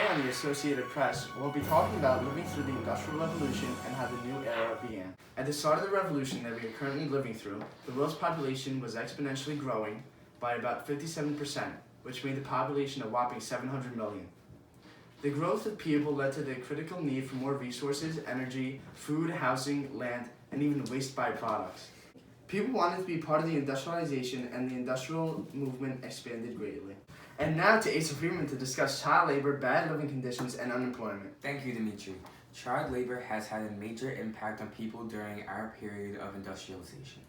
Today on the Associated Press, we'll be talking about living through the Industrial Revolution and how the new era began. At the start of the revolution that we are currently living through, the world's population was exponentially growing by about 57%, which made the population a whopping 700 million. The growth of people led to the critical need for more resources, energy, food, housing, land, and even waste byproducts. People wanted to be part of the industrialization, and the industrial movement expanded greatly. And now to Asa Freeman to discuss child labor, bad living conditions, and unemployment. Thank you, Dimitri. Child labor has had a major impact on people during our period of industrialization.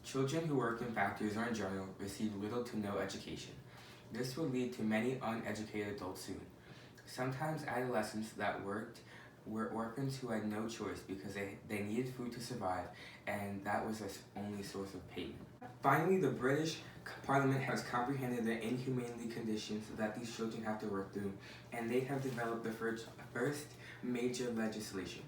Children who work in factories or in general receive little to no education. This will lead to many uneducated adults soon. Sometimes adolescents that worked were orphans who had no choice because they needed food to survive, and that was their only source of payment. Finally, the British Parliament has comprehended the inhumanely conditions that these children have to work through, and they have developed the first major legislation.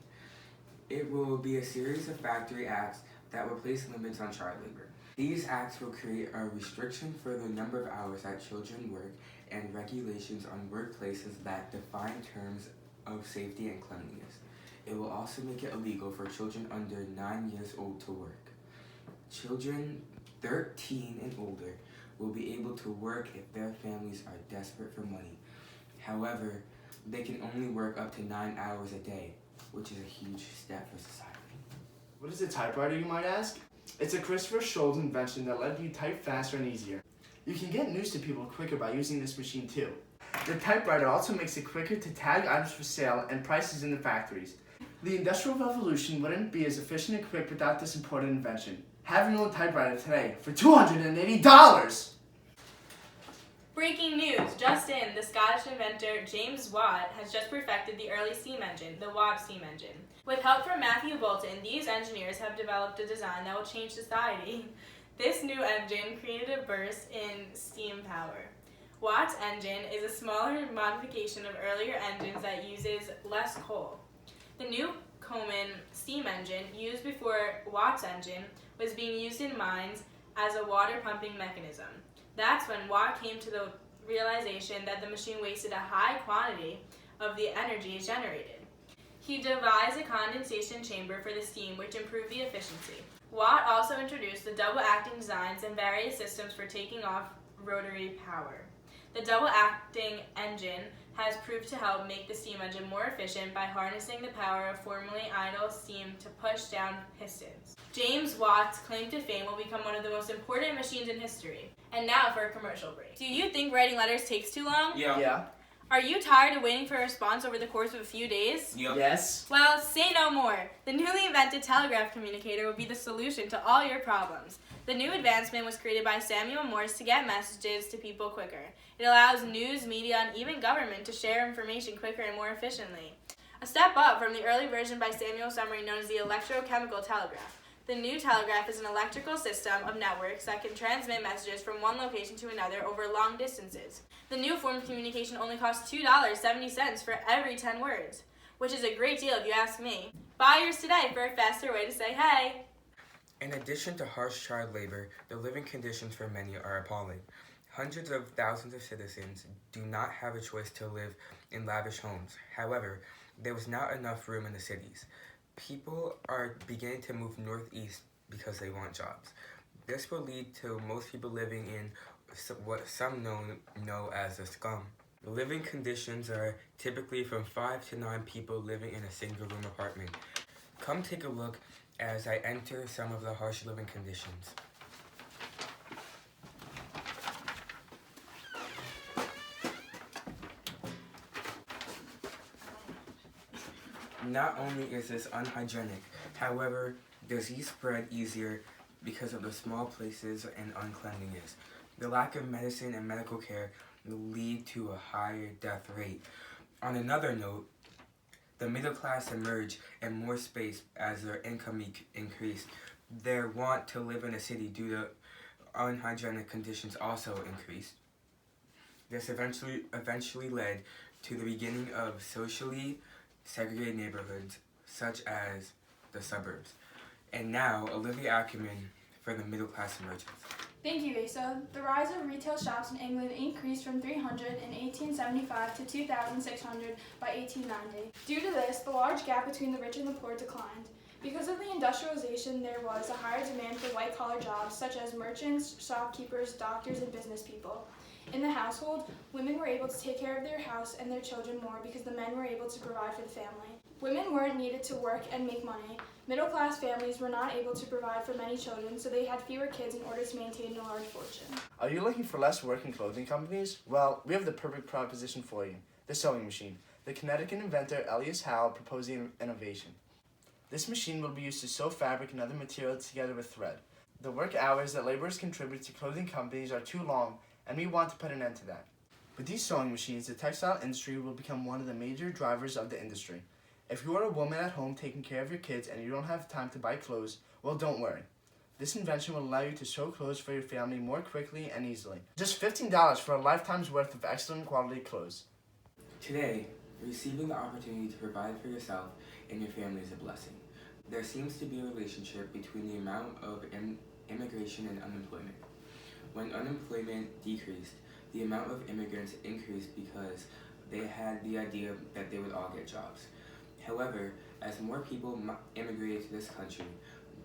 It will be a series of factory acts that will place limits on child labor. These acts will create a restriction for the number of hours that children work and regulations on workplaces that define terms of safety and cleanliness. It will also make it illegal for children under 9 years old to work. Children 13 and older will be able to work if their families are desperate for money. However, they can only work up to 9 hours a day, which is a huge step for society. What is a typewriter, you might ask? It's a Christopher Scholl's invention that let you type faster and easier. You can get news to people quicker by using this machine too. The typewriter also makes it quicker to tag items for sale and prices in the factories. The Industrial Revolution wouldn't be as efficient and quick without this important invention. Have your own typewriter today for $280! Breaking news, just in, the Scottish inventor James Watt has just perfected the early steam engine, the Watt steam engine. With help from Matthew Bolton, these engineers have developed a design that will change society. This new engine created a burst in steam power. Watt's engine is a smaller modification of earlier engines that uses less coal. The new Coleman steam engine, used before Watt's engine, was being used in mines as a water pumping mechanism. That's when Watt came to the realization that the machine wasted a high quantity of the energy it generated. He devised a condensation chamber for the steam, which improved the efficiency. Watt also introduced the double-acting designs and various systems for taking off rotary power. The double-acting engine has proved to help make the steam engine more efficient by harnessing the power of formerly idle steam to push down pistons. James Watt's claim to fame will become one of the most important machines in history. And now for a commercial break. Do you think writing letters takes too long? Yeah. Are you tired of waiting for a response over the course of a few days? Yep. Yes. Well, say no more. The newly invented telegraph communicator will be the solution to all your problems. The new advancement was created by Samuel Morse to get messages to people quicker. It allows news, media, and even government to share information quicker and more efficiently. A step up from the early version by Samuel Summery known as the electrochemical telegraph. The new telegraph is an electrical system of networks that can transmit messages from one location to another over long distances. The new form of communication only costs $2.70 for every 10 words, which is a great deal if you ask me. Buy yours today for a faster way to say hey. In addition to harsh child labor, the living conditions for many are appalling. Hundreds of thousands of citizens do not have a choice to live in lavish homes. However, there was not enough room in the cities. People are beginning to move northeast because they want jobs. This will lead to most people living in what some know as the slum. The living conditions are typically from 5 to 9 people living in a single-room apartment. Come take a look as I enter some of the harsh living conditions. Not only is this unhygienic, however, disease spread easier because of the small places and uncleanliness. The lack of medicine and medical care will lead to a higher death rate. On another note, the middle class emerge in more space as their income increase. Their want to live in a city due to unhygienic conditions also increased. This eventually led to the beginning of socially segregated neighborhoods, such as the suburbs. And now, Olivia Ackerman for the middle class emergence. Thank you, Asa. The rise of retail shops in England increased from 300 in 1875 to 2,600 by 1890. Due to this, the large gap between the rich and the poor declined. Because of the industrialization, there was a higher demand for white-collar jobs such as merchants, shopkeepers, doctors, and business people. In the household, women were able to take care of their house and their children more because the men were able to provide for the family. Women weren't needed to work and make money. Middle-class families were not able to provide for many children, so they had fewer kids in order to maintain a large fortune. Are you looking for less work in clothing companies? Well, we have the perfect proposition for you, the sewing machine. The Connecticut inventor Elias Howe proposed the innovation. This machine will be used to sew fabric and other materials together with thread. The work hours that laborers contribute to clothing companies are too long, and we want to put an end to that. With these sewing machines, the textile industry will become one of the major drivers of the industry. If you are a woman at home taking care of your kids and you don't have time to buy clothes, well, don't worry. This invention will allow you to sew clothes for your family more quickly and easily. Just $15 for a lifetime's worth of excellent quality clothes. Today, receiving the opportunity to provide for yourself and your family is a blessing. There seems to be a relationship between the amount of immigration and unemployment. When unemployment decreased, the amount of immigrants increased because they had the idea that they would all get jobs. However, as more people immigrated to this country,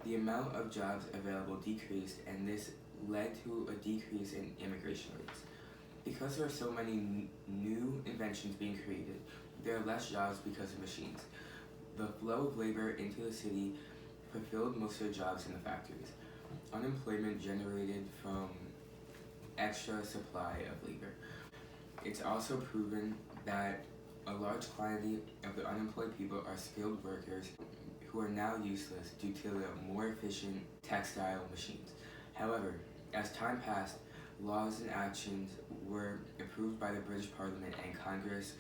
the amount of jobs available decreased, and this led to a decrease in immigration rates. Because there are so many new inventions being created, there are less jobs because of machines. The flow of labor into the city fulfilled most of the jobs in the factories. Unemployment generated from extra supply of labor. It's also proven that a large quantity of the unemployed people are skilled workers who are now useless due to the more efficient textile machines. However, as time passed, laws and actions were approved by the British Parliament and Congress,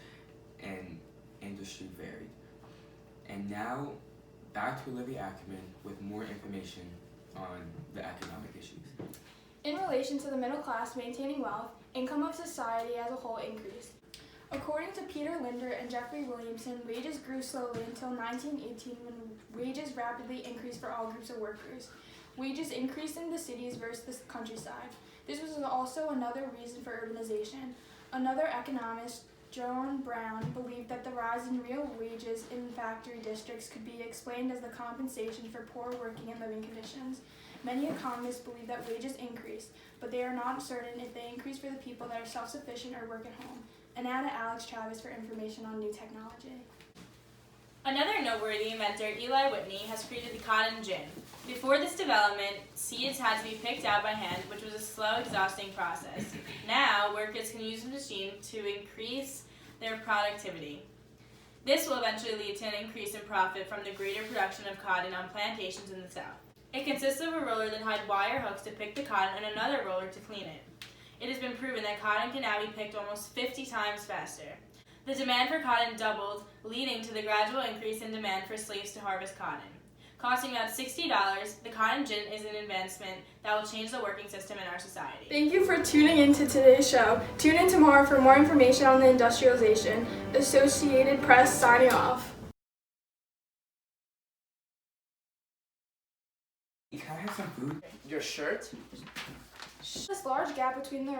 and industry varied. And now, back to Olivia Ackerman with more information on the economic issues. In relation to the middle class maintaining wealth, income of society as a whole increased. According to Peter Linder and Jeffrey Williamson, wages grew slowly until 1918 when wages rapidly increased for all groups of workers. Wages increased in the cities versus the countryside. This was also another reason for urbanization. Another economist, John Brown, believed that the rise in real wages in factory districts could be explained as the compensation for poor working and living conditions. Many economists believe that wages increased, but they are not certain if they increase for the people that are self-sufficient or work at home. And now to Alex Travis for information on new technology. Another noteworthy inventor, Eli Whitney, has created the cotton gin. Before this development, seeds had to be picked out by hand, which was a slow, exhausting process. Now, workers can use the machine to increase their productivity. This will eventually lead to an increase in profit from the greater production of cotton on plantations in the South. It consists of a roller that had wire hooks to pick the cotton and another roller to clean it. It has been proven that cotton can now be picked almost 50 times faster. The demand for cotton doubled, leading to the gradual increase in demand for slaves to harvest cotton. Costing about $60, the cotton gin is an advancement that will change the working system in our society. Thank you for tuning in to today's show. Tune in tomorrow for more information on the industrialization. Associated Press signing off. Can I have some food? Your shirt? This large gap between the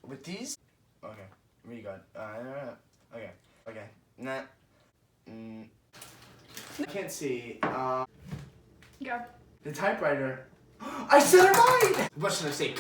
With these? Okay, really good. Okay. Nah. I can't see. Go. The typewriter. I said it right! What should I say?